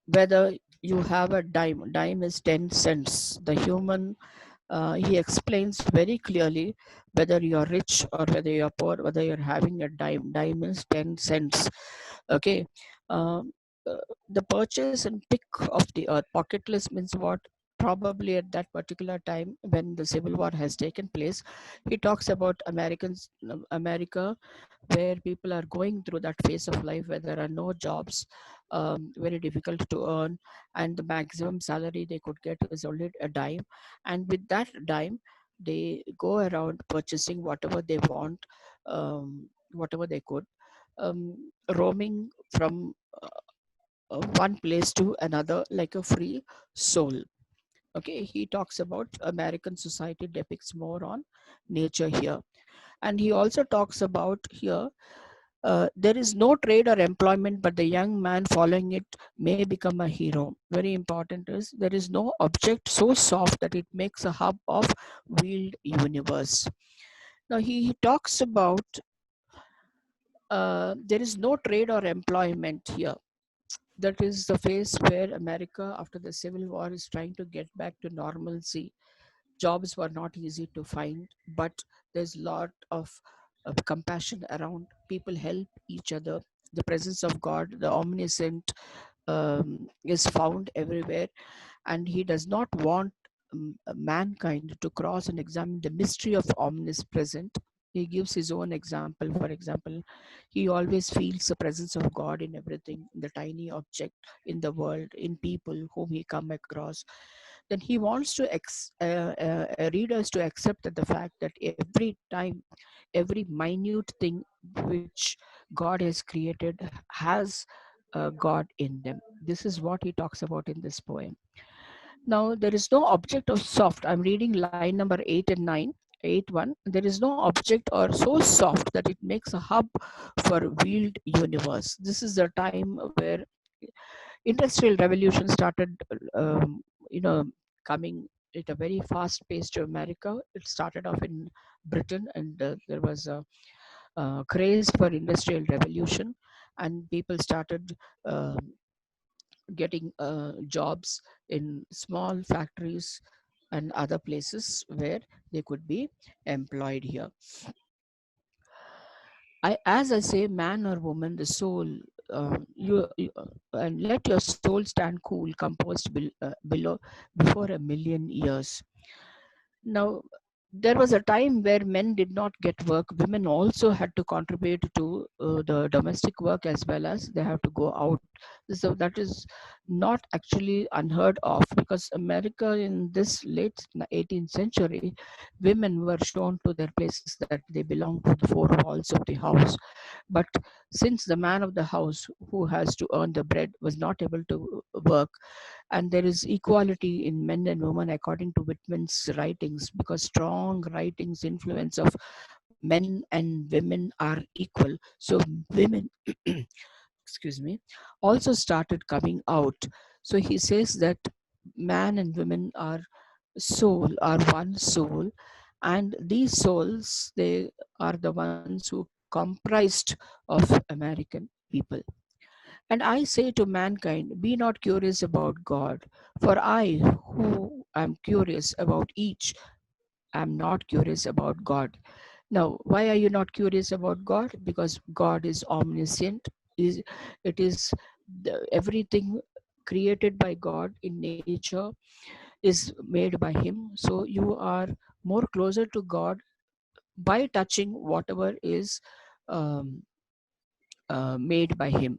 S1: whether you have a dime is 10 cents. The human, he explains very clearly whether you're rich or whether you're poor, whether you're having a dime is 10 cents. Okay. Um, uh, the purchase and pick of the earth, pocketless means what? Probably at that particular time when the civil war has taken place, he talks about America, where people are going through that phase of life where there are no jobs, very difficult to earn, and the maximum salary they could get is only a dime. And with that dime, they go around purchasing whatever they want, whatever they could, roaming from one place to another like a free soul. Okay, he talks about American society depicts more on nature here. And he also talks about here, there is no trade or employment, but the young man following it may become a hero. Very important is there is no object so soft that it makes a hub of wheeled universe. Now he talks about there is no trade or employment here. That is the phase where America, after the Civil War, is trying to get back to normalcy. Jobs were not easy to find, but there's a lot of compassion around. People help each other. The presence of God, the omniscient, is found everywhere, and he does not want mankind to cross and examine the mystery of omnipresent. He gives his own example. For example, he always feels the presence of God in everything, in the tiny object, in the world, in people whom he come across. Then he wants to readers to accept that the fact that every time, every minute thing which God has created has God in them. This is what he talks about in this poem. Now, there is no object of soft. I'm reading line number 8 and 9. 8 1. There is no object or so soft that it makes a hub for wheeled universe. This is the time where industrial revolution started, you know, coming at a very fast pace to America. It started off in Britain, and there was a craze for industrial revolution, and people started getting jobs in small factories and other places where they could be employed here. As I say, man or woman, the soul, and let your soul stand cool, composed below before a million years. Now, there was a time where men did not get work. Women also had to contribute to the domestic work as well as they have to go out. So that is not actually unheard of, because America in this late 18th century, women were shown to their places that they belong to the four walls of the house. But since the man of the house who has to earn the bread was not able to work, and there is equality in men and women according to Whitman's writings, because strong writings influence of men and women are equal. So women excuse me, also started coming out. So he says that man and women are one soul, and these souls, they are the ones who comprised of American people. And I say to mankind, be not curious about God, for I, who am curious about each, am not curious about God. Now, why are you not curious about God? Because God is omniscient. It is everything created by God in nature is made by Him. So you are more closer to God by touching whatever is um, made by Him.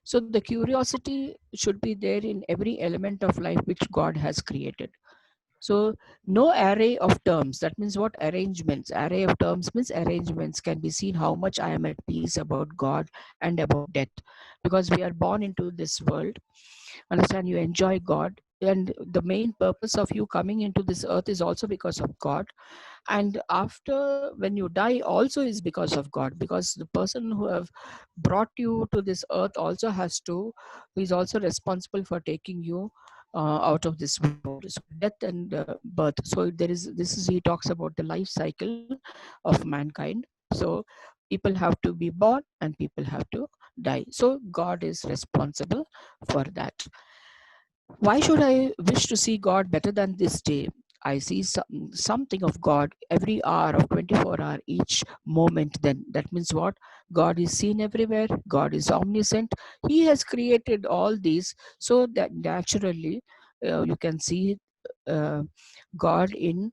S1: So the curiosity should be there in every element of life which God has created. So no array of terms. That means what? Arrangements. Array of terms means arrangements can be seen how much I am at peace about God and about death. Because we are born into this world. Understand, you enjoy God. And the main purpose of you coming into this earth is also because of God. And after, when you die, also is because of God, because the person who have brought you to this earth also has to, is also responsible for taking you out of this world. So death and birth. So there is, this is, he talks about the life cycle of mankind. So people have to be born and people have to die. So God is responsible for that. Why should I wish to see God better than this day? I see something of God every hour of 24 hour, each moment. Then that means what? God is seen everywhere. God is omniscient. He has created all these so that naturally you can see uh, God in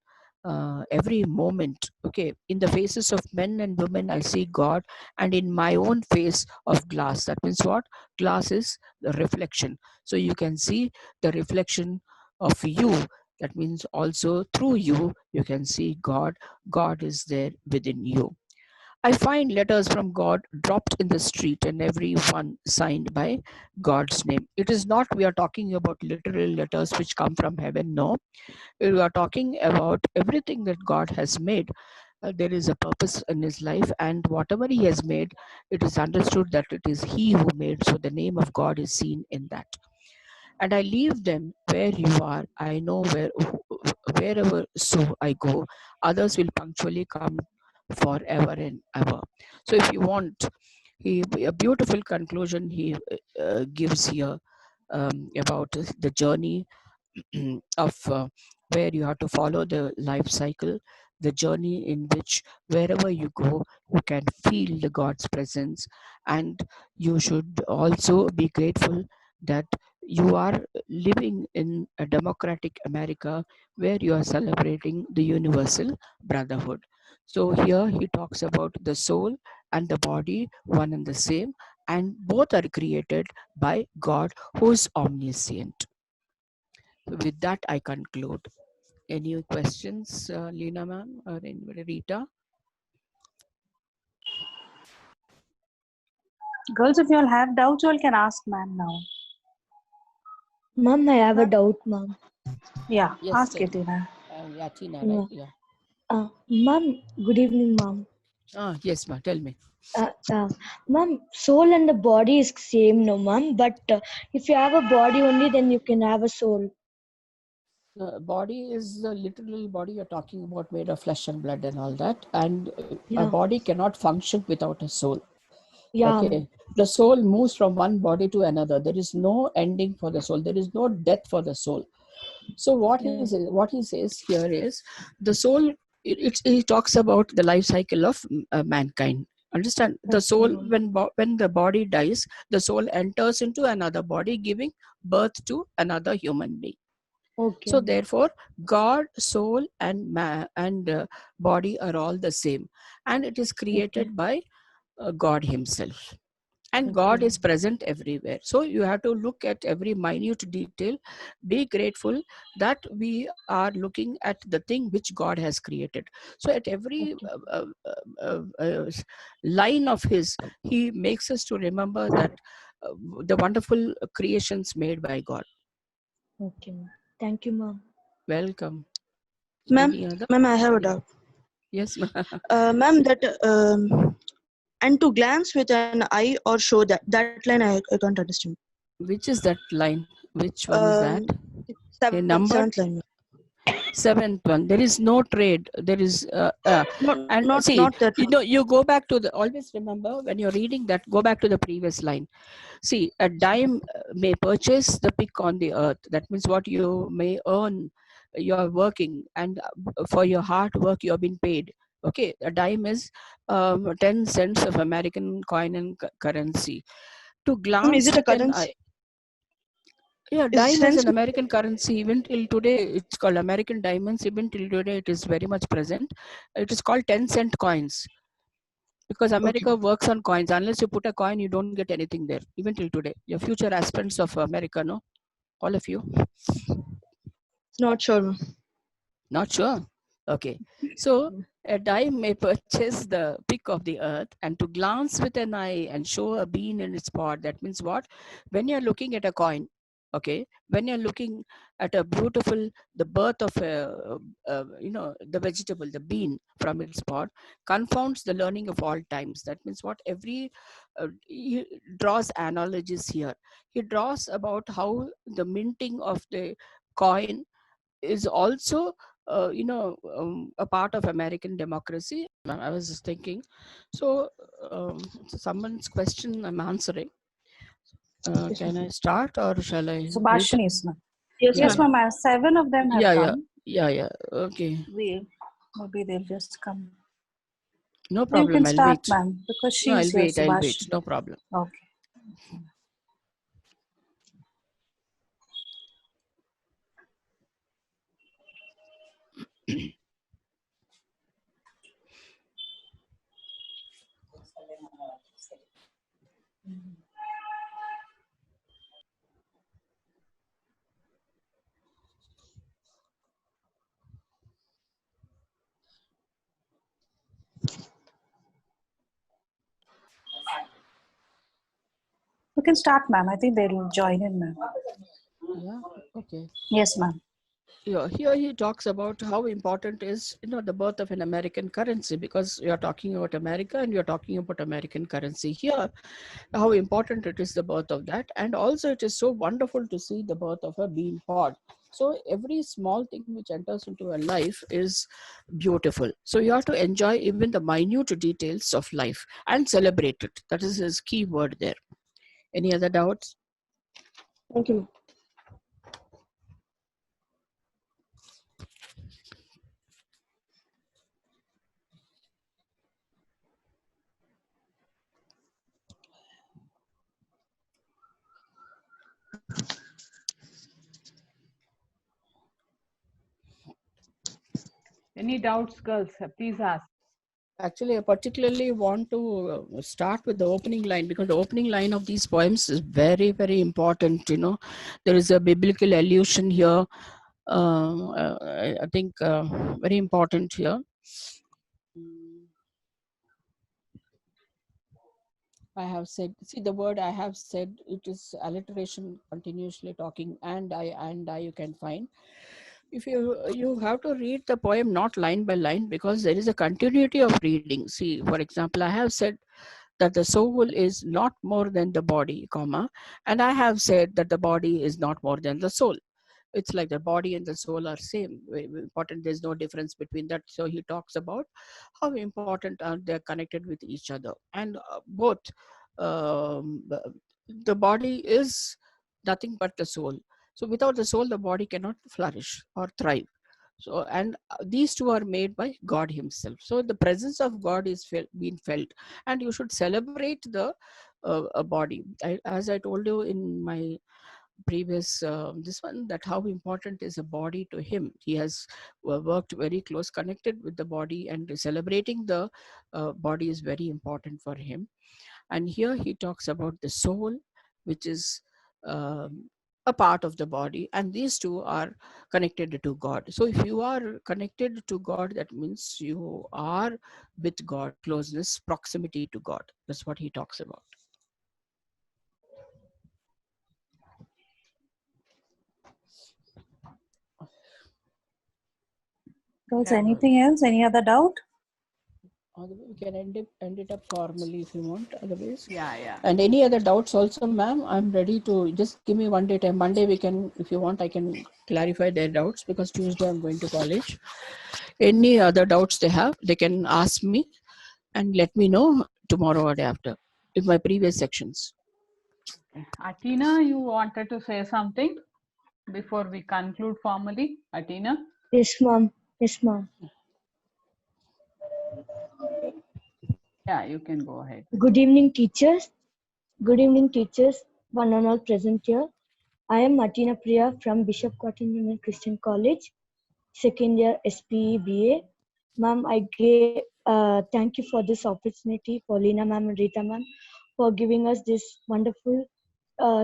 S1: every moment. Okay, in the faces of men and women, I see God, and in my own face of glass. That means what? Glass is the reflection. So you can see the reflection of you. That means also through you, you can see God. God is there within you. I find letters from God dropped in the street and every one signed by God's name. It is not we are talking about literal letters which come from heaven. No, we are talking about everything that God has made. There is a purpose in his life, and whatever he has made, it is understood that it is he who made. So the name of God is seen in that. And I leave them where you are. I know wherever so I go, others will punctually come forever and ever. So if you want, a beautiful conclusion he gives here about the journey of where you have to follow the life cycle, the journey in which wherever you go, you can feel the God's presence, and you should also be grateful that you are living in a democratic America where you are celebrating the universal brotherhood. So here he talks about the soul and the body, one and the same, and both are created by God who is omniscient. With that, I conclude. Any questions, Leena ma'am or anybody, Rita?
S3: Girls, if you all have doubts, you all can ask ma'am now.
S4: Ma'am, I have a doubt, ma'am.
S3: Yeah,
S1: Yes,
S3: ask
S1: tell
S3: it,
S1: me.
S3: Tina.
S1: Yeah, Tina, right?
S4: Yeah.
S1: Yeah.
S4: Ma'am, good evening, ma'am.
S1: Yes, ma'am. Tell me.
S4: Ma'am, soul and the body is same, no, ma'am. But if you have a body only, then you can have a soul.
S1: The body is the literal body you're talking about, made of flesh and blood and all that. And a
S4: Yeah.
S1: body cannot function without a soul.
S4: Yeah.
S1: Okay. The soul moves from one body to another. There is no ending for the soul. There is no death for the soul. So what he says here is the soul. He talks about the life cycle of mankind. Understand? The
S4: Okay,
S1: soul,
S4: ma'am.
S1: when the body dies, the soul enters into another body, giving birth to another human being.
S4: Okay,
S1: So
S4: ma'am.
S1: therefore, God, soul, and body are all the same, and it is
S4: Okay.
S1: created by God Himself. And
S4: Okay,
S1: God is
S4: ma'am.
S1: present everywhere. So you have to look at every minute detail. Be grateful that we are looking at the thing which God has created. So at every
S4: Okay.
S1: line of His, He makes us to remember that the wonderful creations made by God.
S4: Okay, ma'am. Thank you, ma'am.
S1: Welcome.
S5: Ma'am,
S1: Any other?
S5: ma'am, I have a
S1: Yeah.
S5: doubt.
S1: Yes, ma'am.
S5: Ma'am, that and to glance with an eye or show that line I can't understand.
S1: Which is that line? Which one is that?
S5: Um,
S1: A
S5: seventh
S1: number?
S5: line. Ma'am.
S1: Seventh one. There is no trade. There is and see,
S5: Not that one.
S1: you go back to the, always remember when you're reading that, go back to the previous line. See, a dime may purchase the pick on the earth. That means what you may earn. You are working, and for your hard work you have been paid. Okay, a dime is 10 cents of American coin and currency. To
S5: Ma'am, is
S1: glance
S5: it a
S1: with an
S5: currency?
S1: eye. Yeah,
S5: Is
S1: dime is
S5: cents?
S1: an American currency. Even till today, it's called American diamonds. Even till today, it is very much present. It is called 10-cent coins because
S5: Okay.
S1: America works on coins. Unless you put a coin, you don't get anything there. Even till today, your future aspirants of America, no, all of you,
S5: Not sure, ma'am.
S1: not sure. Okay, so a dime may purchase the pick of the earth, and to glance with an eye and show a bean in its pot. That means what? When you're looking at a coin, okay, when you're looking at a beautiful, the birth of the vegetable, the bean from its pot, confounds the learning of all times. That means what? He draws analogies here. He draws about how the minting of the coin is also a part of American democracy. I was just thinking. So, someone's question I'm answering. Can I start or shall I?
S3: So
S1: wait?
S3: Bhashani's ma'am.
S5: Yes,
S3: Yes,
S5: ma'am.
S3: ma'am. 7 of them have
S1: Yeah, yeah,
S3: come.
S1: yeah. Okay,
S3: Maybe they'll just come.
S1: no
S3: You
S1: problem.
S3: can
S1: I'll
S3: start,
S1: wait.
S3: ma'am, because
S1: No,
S3: she's
S1: I'll
S3: here.
S1: wait. I'll wait.
S3: Subhash.
S1: No problem.
S3: Okay. You can start, ma'am. I think they'll join in, ma'am.
S1: Yeah. Okay.
S3: Yes, ma'am.
S1: Yeah, here he talks about how important is the birth of an American currency, because you're talking about America and you're talking about American currency here, how important it is, the birth of that. And also it is so wonderful to see the birth of a bean pod. So every small thing which enters into a life is beautiful. So you have to enjoy even the minute details of life and celebrate it. That is his key word there. Any other doubts?
S5: Thank you.
S2: Any doubts, girls? Please ask.
S1: Actually, I particularly want to start with the opening line, because the opening line of these poems is very, very important. There is a biblical allusion here. I think very important here. I have said, see the word I have said, it is alliteration, continuously talking, and I you can find. If you have to read the poem not line by line, because there is a continuity of reading. See, for example, I have said that the soul is not more than the body, comma, and I have said that the body is not more than the soul. It's like the body and the soul are same. Very important. There's no difference between that. So he talks about how important are they connected with each other, and both the body is nothing but the soul. So without the soul, the body cannot flourish or thrive. So, and these two are made by God himself. So the presence of God is being felt, and you should celebrate the body. As I told you in my previous this one, that how important is a body to him. He has worked very close, connected with the body, and celebrating the body is very important for him. And here he talks about the soul, which is a part of the body, and these two are connected to God. So if you are connected to God, that means you are with God, closeness, proximity to God. That's what he talks about.
S3: Girls, anything else? Any other doubt?
S1: We can end it up formally if you want, otherwise.
S2: Yeah.
S1: And any other doubts also, ma'am, I'm ready to just give me one day time. Monday we can, if you want, I can clarify their doubts, because Tuesday I'm going to college. Any other doubts they have, they can ask me and let me know tomorrow or day after with my previous sections.
S2: Atina, you wanted to say something before we conclude formally? Atina?
S4: Yes, ma'am. Yes, ma'am.
S2: Yeah, you can go ahead.
S4: Good evening, teachers. Good evening, teachers. One and all present here. I am Martina Priya from Bishop Cotton Union Christian College, second year SPE BA. Ma'am, thank you for this opportunity, Paulina ma'am and Rita ma'am, for giving us this wonderful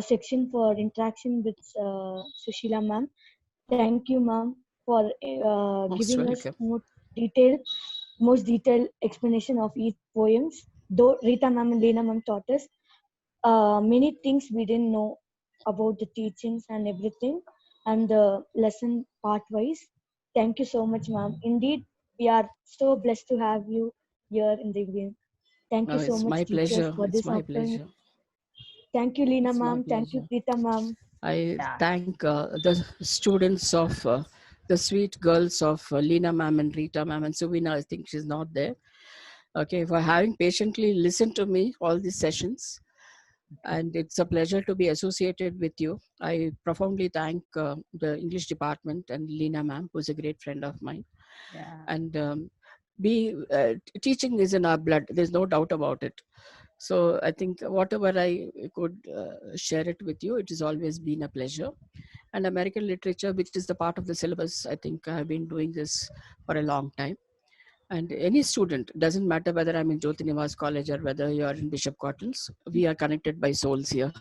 S4: section for interaction with Sushila ma'am. Thank you, ma'am, for giving us most detailed explanation of each poems. Though Rita ma'am and Lena ma'am taught us many things we didn't know about the teachings and everything, and the lesson part wise. Thank you so much, ma'am. Indeed, we are so blessed to have you here in the evening. Thank you so
S1: It's
S4: much,
S1: my
S4: teachers,
S1: pleasure.
S4: for
S1: It's
S4: this
S1: my
S4: opportunity.
S1: pleasure.
S4: Thank you, Lena
S1: It's my
S4: ma'am. Thank you,
S1: pleasure.
S4: Rita ma'am.
S1: I thank the students of the sweet girls of Lena ma'am and Rita ma'am and Suvina. I think she's not there. Okay, for having patiently listened to me all these sessions. And it's a pleasure to be associated with you. I profoundly thank the English department and Lena ma'am, who's a great friend of mine.
S2: Yeah.
S1: And teaching is in our blood. There's no doubt about it. So I think whatever I could share it with you, it has always been a pleasure. And American literature, which is the part of the syllabus, I think I've been doing this for a long time. And any student, doesn't matter whether I'm in Jyoti Nivas College or whether you're in Bishop Cottons, we are connected by souls here.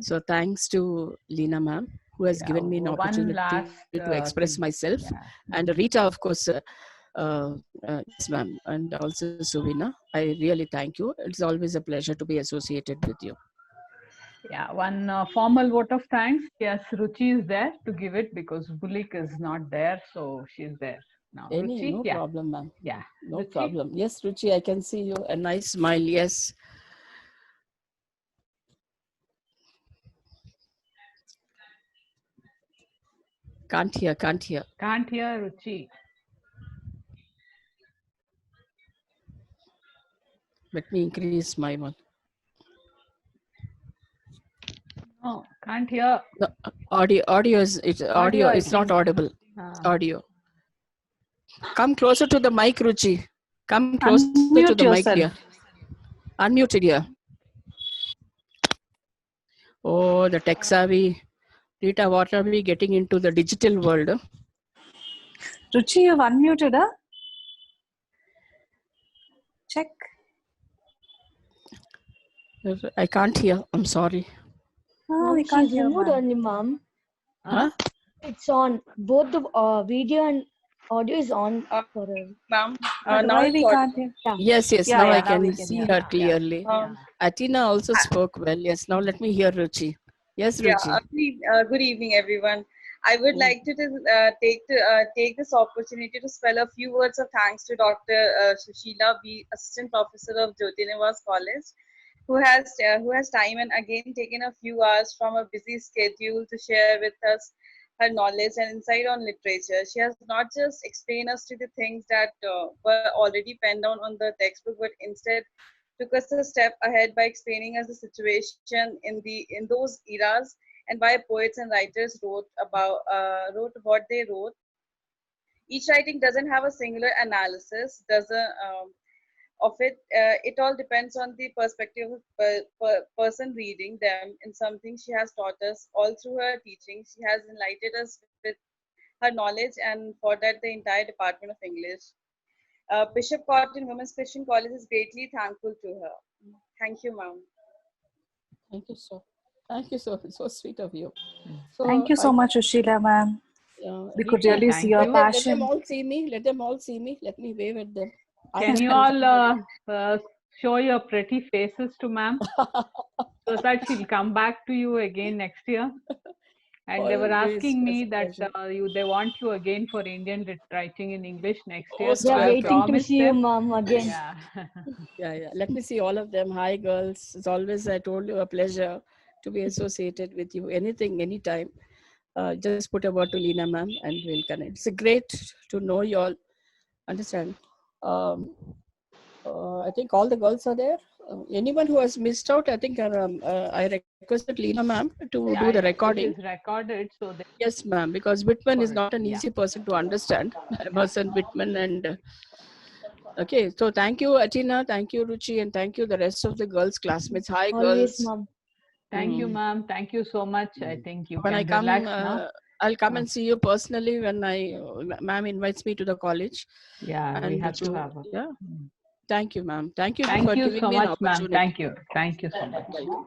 S1: So thanks to Lena ma'am, who has given me an
S2: One
S1: opportunity
S2: last
S1: to express
S2: thing.
S1: myself.
S2: Yeah.
S1: And Rita, of course, yes ma'am, and also Suvina, I really thank you. It's always a pleasure to be associated with you.
S2: Yeah, one formal vote of thanks. Yes, Ruchi is there to give it because Bulik is not there, so she's there now. Ruchi,
S1: No
S2: yeah.
S1: problem, ma'am.
S2: Yeah.
S1: No
S2: Ruchi?
S1: problem. Yes, Ruchi, I can see you. A nice smile. Yes. Can't hear.
S2: Can't hear Ruchi.
S1: Let me increase my one.
S2: No, can't hear.
S1: No, audio is audio. It's not audible. Audio. Come closer to the mic, Ruchi. Come closer to the mic, dear. Unmuted here. Oh, the tech savvy. Rita, what are we getting into the digital world?
S3: Ruchi, you've unmuted, huh? Check.
S1: I can't hear. I'm sorry.
S3: Oh, we can't hear,
S4: removed
S3: ma'am.
S4: only, ma'am.
S1: Huh?
S4: It's on. Both the video and audio is on for her.
S6: Ma'am,
S3: But
S6: now
S3: why we
S6: it's
S3: can't hear?
S1: Yes,
S3: Yeah,
S1: now
S3: yeah,
S1: I
S3: now we
S1: can
S3: can
S1: see
S3: hear
S1: her
S3: now.
S1: clearly.
S2: Yeah.
S1: Athena also spoke well. Yes, now let me hear Ruchi. Yes, Ruchi.
S6: good evening, everyone. I would like to take this opportunity to spell a few words of thanks to Dr. Sushila B, Assistant Professor of Jyoti Nivas College, who has time and again taken a few hours from a busy schedule to share with us her knowledge and insight on literature. She has not just explained us to the things that were already penned down on the textbook, but instead took us a step ahead by explaining us the situation in those eras and why poets and writers wrote what they wrote. Each writing doesn't have a singular analysis, of it. It all depends on the perspective of the person reading them. In something she has taught us all through her teaching, she has enlightened us with her knowledge, and for that the entire Department of English. Bishop Cotton Women's Christian College is greatly thankful to her. Thank you, ma'am.
S1: Thank you so. Thank you so. It's so sweet of you. So
S3: Thank you so much, Ushila, ma'am. We could
S1: Rita,
S3: really see your
S2: you.
S1: Let them
S3: passion.
S1: all see me. Let them all see me. Let me wave at them.
S2: Can you all show your pretty faces to ma'am so that she'll come back to you again next year? And they were asking me that they want you again for Indian writing in English next year.
S1: Most
S4: We are
S2: I
S4: waiting to
S2: promised
S4: see you,
S2: them.
S4: ma'am, again.
S2: Yeah.
S1: Yeah. Let me see all of them. Hi, girls. It's always, I told you, a pleasure to be associated with you. Anything, anytime. Just put a word to Lena ma'am and we'll connect. It's great to know you all. Understand? I think all the girls are there. Anyone who has missed out, I think I requested Lena ma'am to do the recording.
S2: It is recorded, so they
S1: Yes, ma'am, because Whitman is
S2: it.
S1: not an
S2: Yeah.
S1: easy person to understand. Emerson, Whitman, and okay. So thank you, Atina. Thank you, Ruchi, and thank you the rest of the girls, classmates. Hi,
S4: Always,
S1: girls.
S4: ma'am.
S2: Thank you, ma'am. Thank you so much. I think you
S1: When
S2: can
S1: I come,
S2: relax now.
S1: I'll come and see you personally when ma'am invites me to the college.
S2: Yeah, we have to have.
S1: Yeah. Thank you, ma'am. Thank you for
S2: Thank you
S1: giving
S2: so
S1: me an
S2: much, ma'am.
S1: opportunity.
S2: Thank you. Thank you so much.
S1: Welcome.